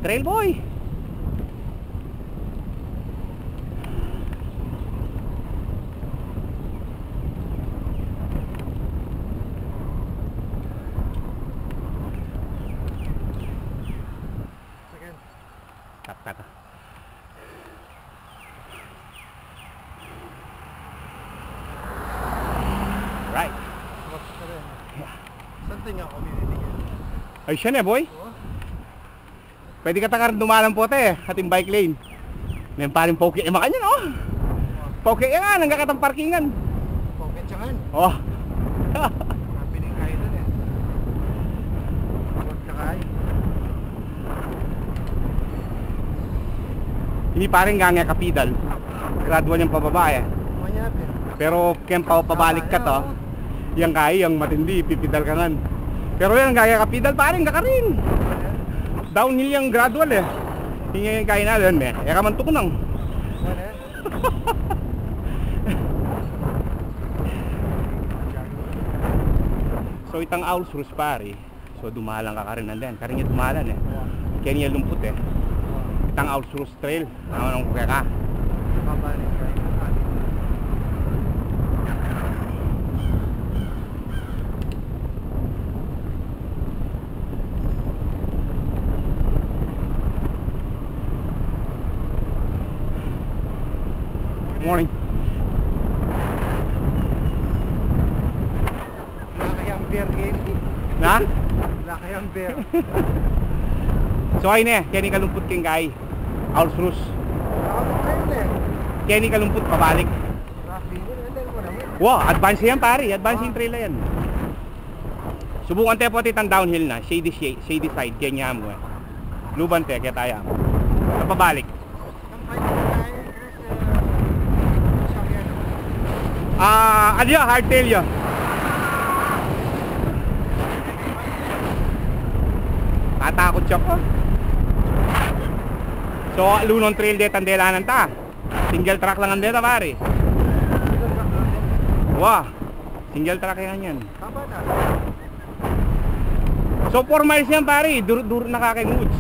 Trail boy. Second. Tak. Right. Watch ka rin. Yeah. Saan tingnan ko binibigyan? Ay siya na boy. Oo. Pwede ka takar dumalang po te, ating bike lane. May paring poke makanya no. Poke nga nang kakatang parkingan. Pocket siya kan. Oh. Kapiling kayo dun eh. Huwag ka kayo. Hindi paring gangya kapidal. Gradual niyang pababa eh. Manyapin. Pero kung pabalik ka to, yang kaya, yang matindi, pipidal ka ngan. Pero yan, gaya kapidal paring kakarin. Downhill yung gradual eh. Hindi yung kaya na doon eh. Kaya ka man tukunang. Wala. So itang Owls Roost pare. So dumalang ka rin nandiyan. Karin niya dumalan eh. Kaya niya lumput eh. Itang Owls Roost Trail. Ano nang kaya ka? Babalik kayo. Morning. Wala kayang beer game. Na? Wala kayang beer. So ayun eh. Kaya ni kalumput keng kay Owls Roost. Nakapag-trail eh. Kaya ni kalumput pabalik. Rafi, hindi mo naman. Wow, advance yan pare. Advance yung trail na yan. Subukan tayo po titang downhill na. Shady side. Kaya niya mo eh. Luban tayo. Kaya tayo. Napabalik. Ano yun? Hardtail yun. Tatakot siya ko. So, Lunon Trail de tandelanan ta. Single track lang ang deta pare. Wow. Single track yan. Tama na. So 4 miles yan pare. Dur nakaka-woods.